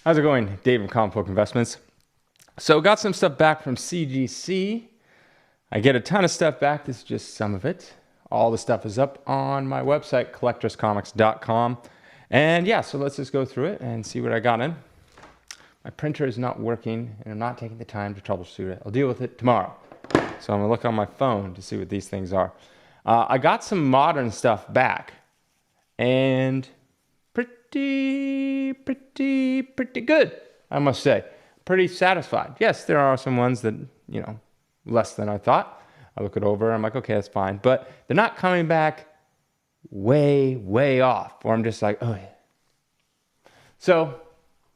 How's it going? Dave from Comic Book Investments. So got some stuff back from CGC. I get a ton of stuff back. This is just some of it. All the stuff is up on my website, collectorscomics.com. And yeah, so let's just go through it and see what I got in. My printer is not working and I'm not taking the time to troubleshoot it. I'll deal with it tomorrow. So I'm gonna look on my phone to see what these things are. I got some modern stuff back and pretty good, I must say. Pretty satisfied. Yes, there are some ones that, less than I thought. I look it over, I'm like, okay, that's fine. But they're not coming back way off, or I'm just like, oh yeah. So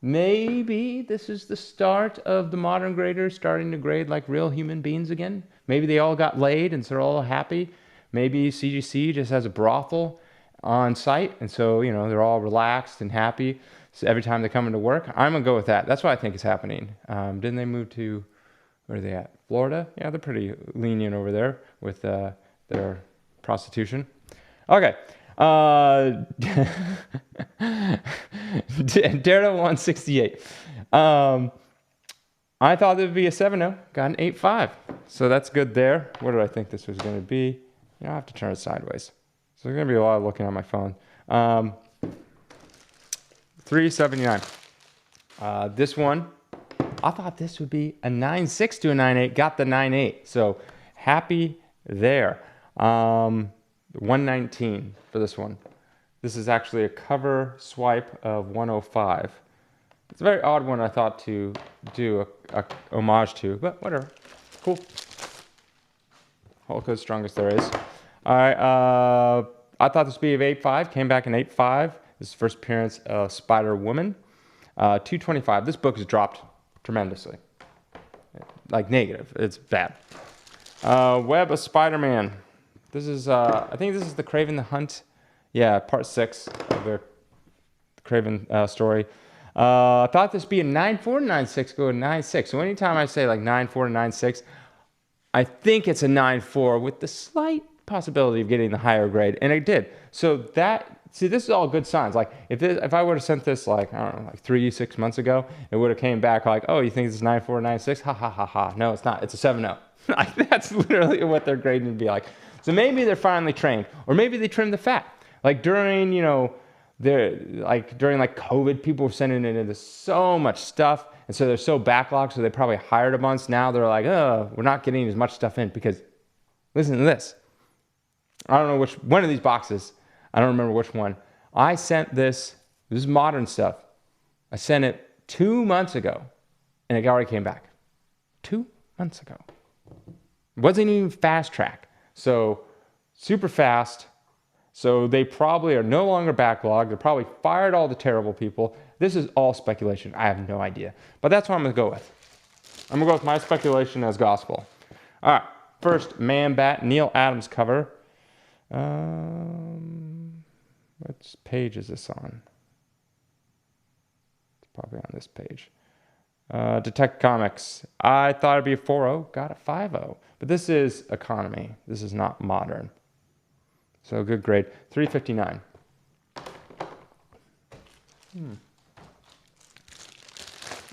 maybe this is the start of the modern graders starting to grade like real human beings again. Maybe they all got laid and so they're all happy. Maybe CGC just has a brothel on site, and so they're all relaxed and happy. So every time they come into work, I'm gonna go with that. That's what I think is happening. Didn't they move to, where are they at? Florida? Yeah, they're pretty lenient over there with their prostitution. Okay. Daredevil 168. I thought there would be a 7.0. Got an 8.5. So that's good there. What did I think this was going to be? I have to turn it sideways. So there's going to be a lot of looking at my phone. 379. This one, I thought this would be a 9.6 to a 9.8. Got the 9.8. So happy there. 119 for this one. This is actually a cover swipe of 105. It's a very odd one, I thought, to do a homage to, but whatever. Cool. Hulk is strongest there is. All right. I thought this would be an 8.5. Came back in 8.5. This is the first appearance of Spider-Woman. 225. This book has dropped tremendously. Like negative. It's bad. Web of Spider-Man. This is, I think this is the Kraven the Hunt. Yeah, part 6 of the Kraven story. I thought this would be a 9.4 to 9.6, go to 9.6. So anytime I say like 9.4 to 9.6, I think it's a 9.4 with the slight possibility of getting the higher grade, and it did. So this is all good signs. Like if I would have sent this like, I don't know, like 3-6 months ago, it would have came back like, oh, you think it's 9.4 to 9.6? Ha ha ha ha. No, it's not. It's a 7.0. Like that's literally what their grading would be like. So maybe they're finally trained, or maybe they trimmed the fat. Like during, during COVID, people were sending it into so much stuff, and so they're so backlogged, so they probably hired a bunch. Now they're like, oh, we're not getting as much stuff in because, listen to this. I don't know which one of these boxes. I don't remember which one. I sent this is modern stuff. I sent it 2 months ago, and it already came back. 2 months ago. It wasn't even fast track. So super fast. So they probably are no longer backlogged. They probably fired all the terrible people. This is all speculation. I have no idea. But that's what I'm going to go with. I'm going to go with my speculation as gospel. All right. First, Man-Bat, Neil Adams cover. What page is this on? It's probably on this page. Detective Comics. I thought it'd be a 4.0. Got a 5.0. But this is economy. This is not modern. So good grade. 359.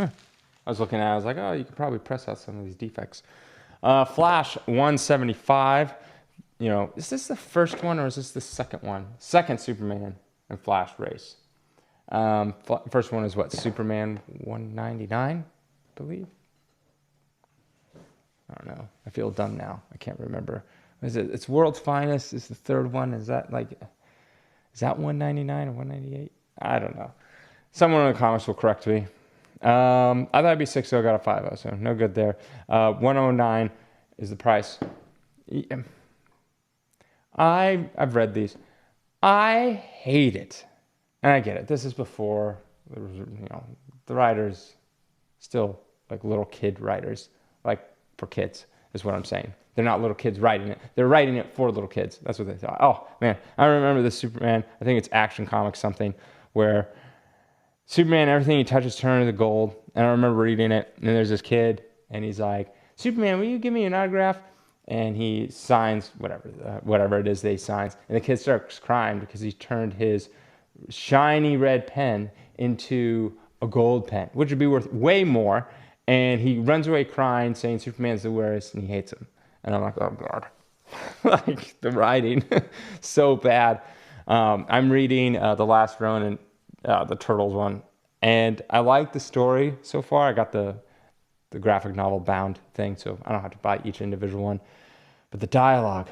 I was looking at it. I was like, oh, you could probably press out some of these defects. Flash 175. Is this the first one or is this the second one? Second Superman and Flash race. First one is what? Superman 199, I believe. I don't know. I feel dumb now. I can't remember. Is it? It's World's Finest is the third one. Is that 199 or 198? I don't know. Someone in the comments will correct me. I thought it'd be 6.0, got a 5.0, so no good there. 109 is the price. I've read these. I hate it. And I get it. This is before there was, the writers still like little kid writers, like for kids is what I'm saying. They're not little kids writing it. They're writing it for little kids. That's what they thought. Oh man, I remember the Superman. I think it's Action Comics something where Superman, everything he touches turns to gold. And I remember reading it. And there's this kid, and he's like, "Superman, will you give me an autograph?" And he signs whatever it is that he signs. And the kid starts crying because he turned his shiny red pen into a gold pen, which would be worth way more. And he runs away crying, saying Superman's the worst, and he hates him. And I'm like, oh God. Like the writing, so bad. I'm reading The Last Ronin, the Turtles one, and I like the story so far. I got the graphic novel bound thing, so I don't have to buy each individual one. But the dialogue,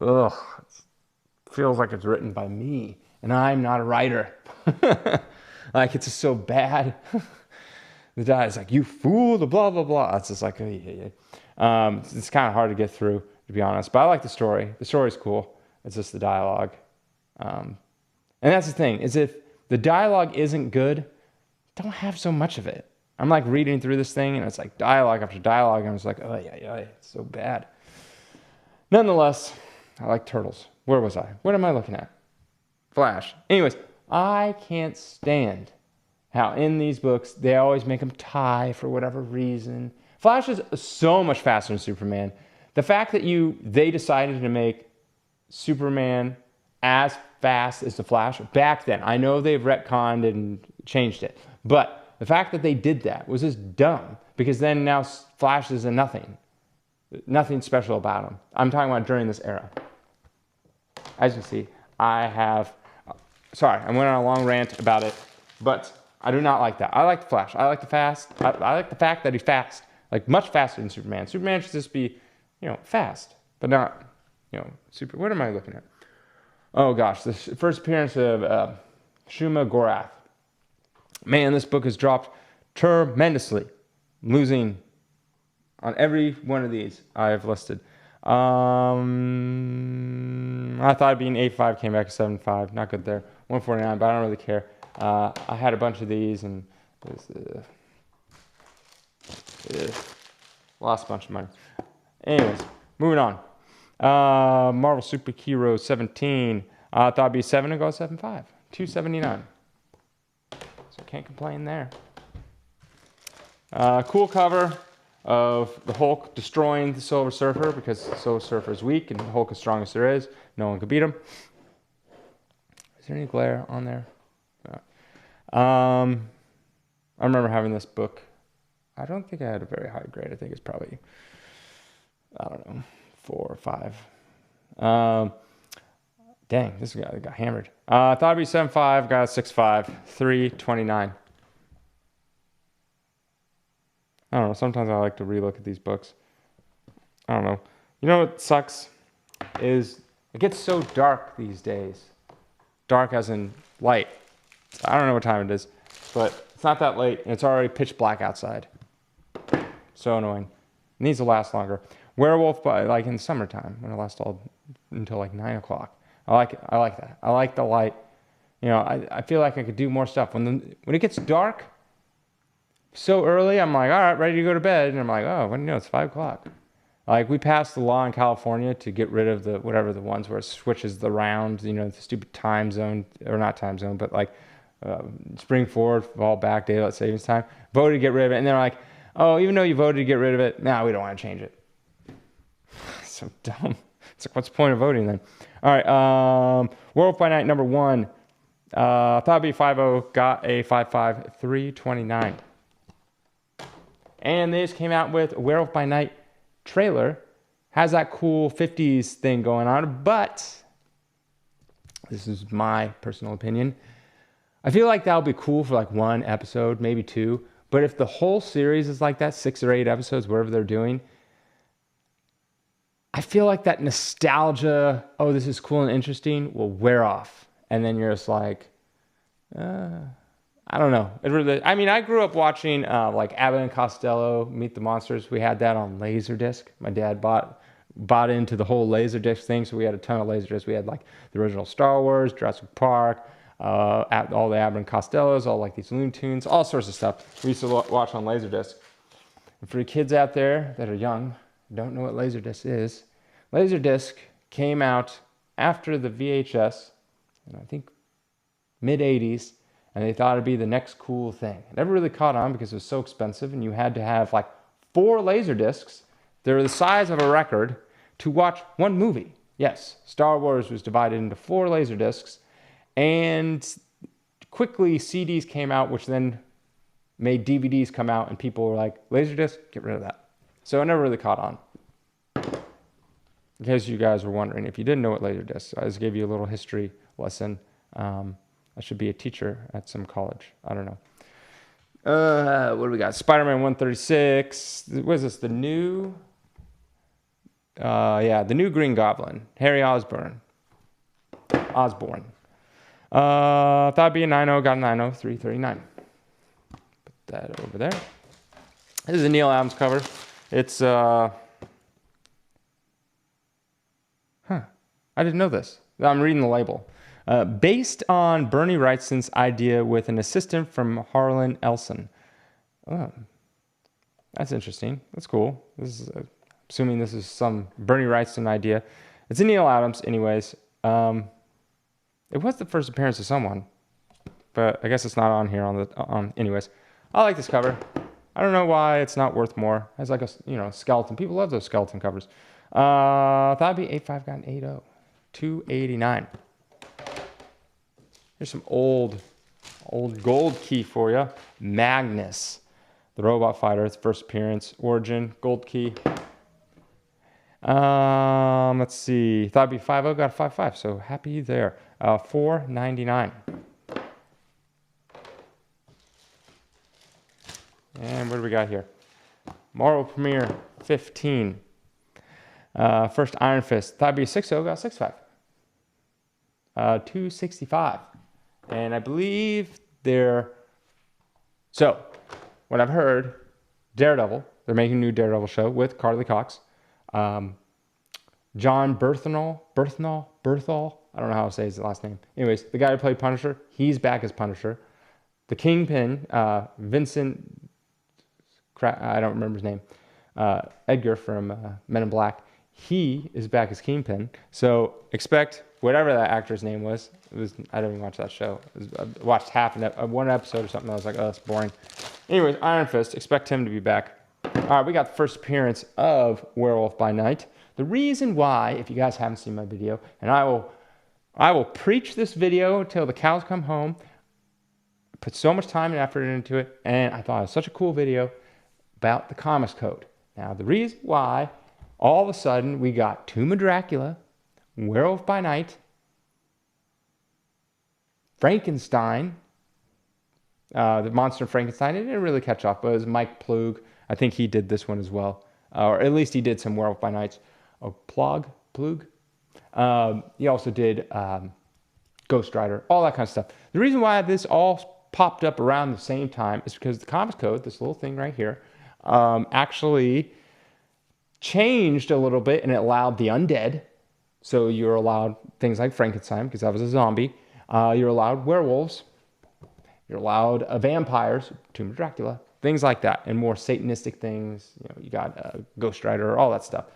ugh, it feels like it's written by me, and I'm not a writer. Like it's just so bad. The guy is like, you fool, the blah, blah, blah. It's just like, oh, yeah. It's kind of hard to get through, to be honest. But I like the story. The story's cool. It's just the dialogue. And that's the thing, is if the dialogue isn't good, don't have so much of it. I'm like reading through this thing, and it's like dialogue after dialogue, and I'm just like, oh, yeah, it's so bad. Nonetheless, I like Turtles. Where was I? What am I looking at? Flash. Anyways, I can't stand how in these books, they always make them tie for whatever reason. Flash is so much faster than Superman. The fact that they decided to make Superman as fast as the Flash back then, I know they've retconned and changed it, but the fact that they did that was just dumb, because then now Flash is a nothing special about him. I'm talking about during this era. As you see, I went on a long rant about it, but I do not like that. I like the Flash. I like the fact that he's fast, like much faster than Superman. Superman should just be, fast, but not, super. What am I looking at? Oh gosh, the first appearance of Shuma Gorath. Man, this book has dropped tremendously. I'm losing on every one of these I've listed. I thought it'd be an 8.5, came back to 7.5. Not good there. 149, but I don't really care. I had a bunch of these and lost a bunch of money. Anyways, moving on. Marvel Super Hero 17. I thought it'd be 7 and go 7.5. 279. So can't complain there. Cool cover of the Hulk destroying the Silver Surfer, because the Silver Surfer is weak and the Hulk is strongest there is. No one could beat him. Is there any glare on there? No. I remember having this book. I don't think I had a very high grade. I think it's probably, 4 or 5. Dang, this guy got hammered. I thought it'd be 7.5, got a 6.5, 329. I don't know. Sometimes I like to relook at these books. I don't know. You know what sucks is it gets so dark these days. Dark as in light. I don't know what time it is, but it's not that late, and it's already pitch black outside. So annoying. It needs to last longer. Werewolf, like in the summertime, when it lasts all until like 9 o'clock. I like it. I like that. I like the light. I feel like I could do more stuff. When it gets dark so early, I'm like, all right, ready to go to bed. And I'm like, oh, it's 5 o'clock. Like, we passed the law in California to get rid of the ones where it switches around, the stupid time zone, or not time zone, but like spring forward, fall back, daylight savings time. Voted to get rid of it. And they're like, oh, even though you voted to get rid of it, we don't want to change it. So dumb. It's like, what's the point of voting then? All right, Werewolf by Night number 1. Thought it'd be 5.0, got a 5.5, 329. And they just came out with a Werewolf by Night trailer. Has that cool 50s thing going on, but this is my personal opinion. I feel like that'll be cool for like 1 episode, maybe 2. But if the whole series is like that, 6 or 8 episodes, whatever they're doing, I feel like that nostalgia, oh, this is cool and interesting, will wear off. And then you're just like, I don't know. I grew up watching like Abbott and Costello, Meet the Monsters. We had that on Laserdisc. My dad bought into the whole Laserdisc thing, so we had a ton of Laserdiscs. We had like the original Star Wars, Jurassic Park, all the Abbott and Costellos, all like these Looney Tunes, all sorts of stuff. We used to watch on Laserdisc. And for the kids out there that are young, don't know what Laserdisc is, Laserdisc came out after the VHS, and I think mid-'80s, and they thought it'd be the next cool thing. It never really caught on because it was so expensive, and you had to have like 4 Laserdiscs. They're the size of a record to watch 1 movie. Yes, Star Wars was divided into 4 Laserdiscs, and quickly CDs came out, which then made DVDs come out, and people were like, Laserdisc, get rid of that. So it never really caught on. In case you guys were wondering, if you didn't know what Laserdisc, I just gave you a little history lesson. I should be a teacher at some college. I don't know. What do we got? Spider-Man 136. What is this? The new Green Goblin. Harry Osborn. Thought it'd be a 9.0, got a 9.0, 339. Put that over there. This is a Neil Adams cover. It's, I didn't know this. I'm reading the label. Based on Bernie Wrightson's idea with an assistant from Harlan Ellison. Oh, that's interesting. That's cool. This is, assuming this is some Bernie Wrightson idea. It's a Neil Adams, anyways. It was the first appearance of someone, but I guess it's not on here anyways. I like this cover. I don't know why it's not worth more. It has like a skeleton. People love those skeleton covers. Thought it'd be 8.5, got an 8.0. 289. Here's some old gold key for you. Magnus, the robot fighter. Its first appearance. Origin, gold key. Let's see. Thought it'd be 5.0, got a 5.5. So happy there. 499. And what do we got here? Marvel Premiere 15. First Iron Fist. Thought it'd be a 6.0, got a 6.5. 265. And I believe so what I've heard, Daredevil, they're making a new Daredevil show with Carly Cox. John Berthal, I don't know how to say his last name. Anyways, the guy who played Punisher, he's back as Punisher. The Kingpin, Vincent, I don't remember his name, Edgar from Men in Black, he is back as Kingpin. So expect whatever that actor's name was. I didn't even watch that show. I watched one episode or something. I was like, oh, that's boring. Anyways, Iron Fist, expect him to be back. All right, we got the first appearance of Werewolf by Night. The reason why, if you guys haven't seen my video, and I will preach this video until the cows come home. I put so much time and effort into it, and I thought it was such a cool video about the Comics Code. Now, the reason why all of a sudden we got Tomb of Dracula, Werewolf by Night, Frankenstein, the Monster Frankenstein. It didn't really catch off, but it was Mike Ploog. I think he did this one as well. Or at least he did some Werewolf by Nights. Oh, Ploog? He also did Ghost Rider, all that kind of stuff. The reason why this all popped up around the same time is because the Comics Code, this little thing right here, actually changed a little bit, and it allowed the undead. So you're allowed things like Frankenstein, because that was a zombie. You're allowed werewolves. You're allowed vampires, Tomb of Dracula, things like that, and more satanistic things. You got Ghost Rider, all that stuff.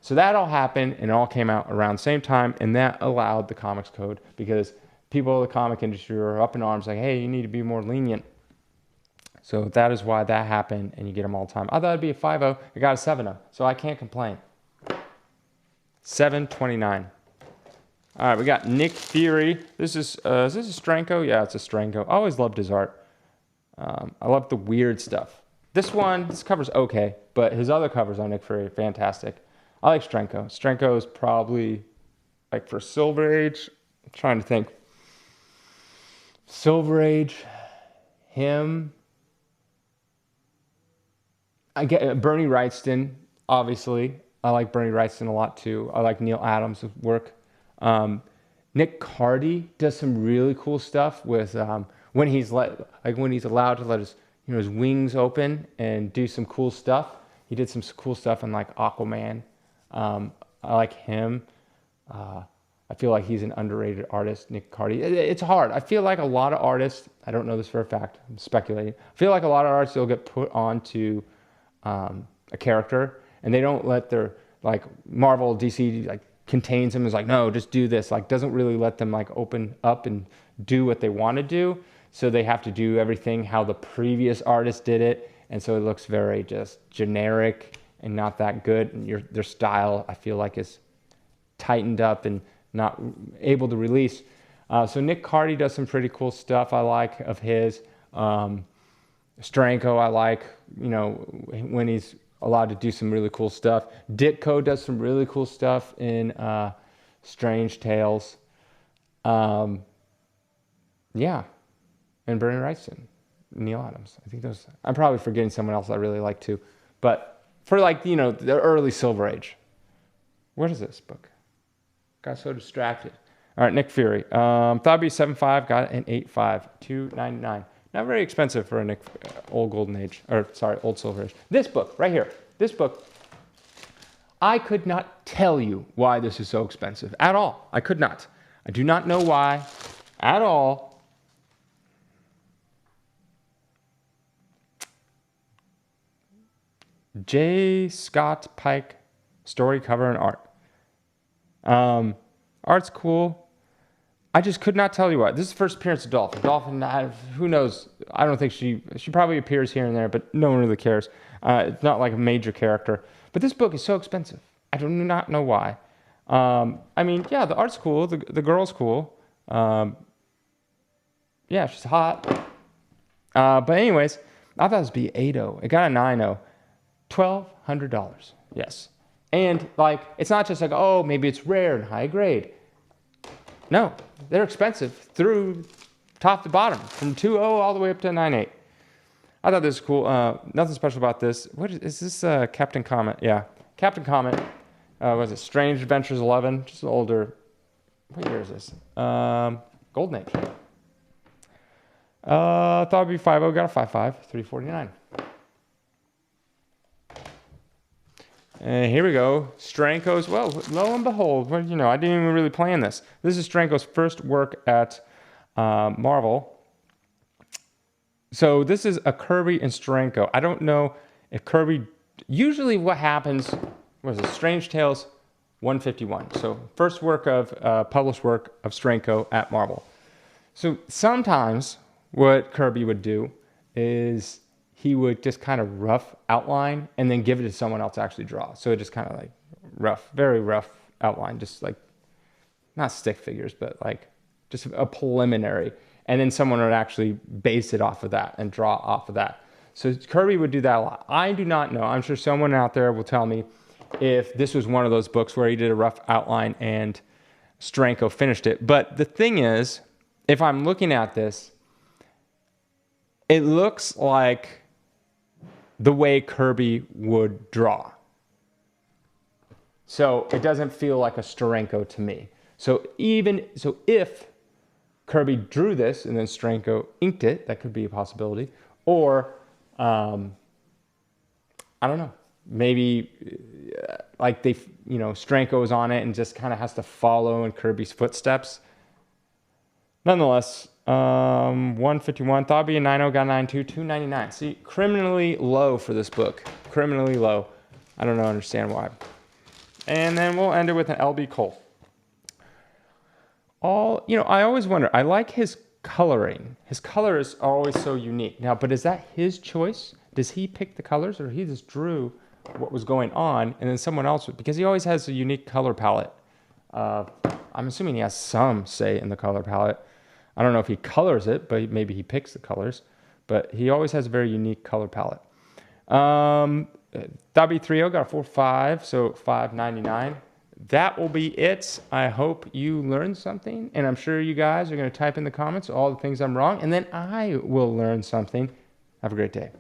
So that all happened, and it all came out around the same time, and that allowed the Comics Code, because people in the comic industry are up in arms like, hey, you need to be more lenient. So that is why that happened, and you get them all the time. I thought it'd be a 5.0. I got a 7.0, so I can't complain. 729. All right, we got Nick Fury. Is this a Stranko? Yeah, it's a Stranko. I always loved his art. I love the weird stuff. This cover's okay, but his other covers on Nick Fury are fantastic. I like Stranko. Stranko is probably, like, for Silver Age, I'm trying to think. Silver Age, him. I get Bernie Wrightson, obviously. I like Bernie Wrightson a lot too. I like Neil Adams' work. Nick Cardy does some really cool stuff with when he's allowed to let his wings open and do some cool stuff. He did some cool stuff in like Aquaman. I like him. I feel like he's an underrated artist, Nick Cardy. It's hard. I feel like a lot of artists, I don't know this for a fact, I'm speculating. I feel like a lot of artists will get put onto a character, and they don't let their, like, Marvel, DC, like, contains them, is like, no, just do this, like, doesn't really let them, like, open up and do what they want to do. So they have to do everything how the previous artist did it, and so it looks very just generic and not that good. And their style, I feel like, is tightened up and not able to release. So Nick Cardy does some pretty cool stuff I like of his. Stranko I like, when he's allowed to do some really cool stuff. Ditko does some really cool stuff in Strange Tales. Yeah. And Bernie Wrightson, Neil Adams. I think those, I'm probably forgetting someone else I really like too. But for the early Silver Age. What is this book? Got so distracted. All right, Nick Fury. Thought it'd be 7.5, got an 8.5, $2.99. Not very expensive for a old Golden Age, old Silver Age. This book right here, I could not tell you why this is so expensive at all. I could not. I do not know why at all. J. Scott Pike, story, cover, and art. Art's cool. I just could not tell you why. This is the first appearance of Dolphin. Dolphin, who knows? I don't think she probably appears here and there, but no one really cares. It's not like a major character. But this book is so expensive. I do not know why. Yeah, the art's cool. The girl's cool. Yeah, she's hot. But anyways, I thought it was be 8.0. It got a 9.0. $1,200. Yes. And it's not just like, oh, maybe it's rare and high grade. No, they're expensive through top to bottom, from 2.0 all the way up to 9.8. I thought this was cool. Nothing special about this. What is this? Captain Comet. Yeah, Captain Comet. Was it Strange Adventures 11? Just an older. What year is this? Golden Age. Thought it'd be 5.0. Got a 5.5. $3.49. And here we go. Stranko as well. Lo and behold, I didn't even really plan this. This is Stranko's first work at Marvel. So this is a Kirby and Stranko. I don't know if Kirby... Usually what happens... What is it? Strange Tales 151. So first published work of Stranko at Marvel. So sometimes what Kirby would do is... he would just kind of rough outline and then give it to someone else to actually draw. So it just kind of rough, very rough outline, just not stick figures, but just a preliminary. And then someone would actually base it off of that and draw off of that. So Kirby would do that a lot. I do not know. I'm sure someone out there will tell me if this was one of those books where he did a rough outline and Stranko finished it. But the thing is, if I'm looking at this, it looks like the way Kirby would draw. So it doesn't feel like a Steranko to me. So if Kirby drew this and then Steranko inked it, that could be a possibility. Or, I don't know, maybe Steranko is on it and just kind of has to follow in Kirby's footsteps. Nonetheless, 151, thought it'd be a 9.0, got 9.2, $2.99. See, criminally low for this book. Criminally low. I don't understand why. And then we'll end it with an LB Cole. I always wonder, I like his coloring. His color is always so unique. Now, but is that his choice? Does he pick the colors, or he just drew what was going on and then someone else would, because he always has a unique color palette. I'm assuming he has some say in the color palette. I don't know if he colors it, but maybe he picks the colors. But he always has a very unique color palette. W3O got a 4.5, so $5.99. That will be it. I hope you learned something, and I'm sure you guys are going to type in the comments all the things I'm wrong, and then I will learn something. Have a great day.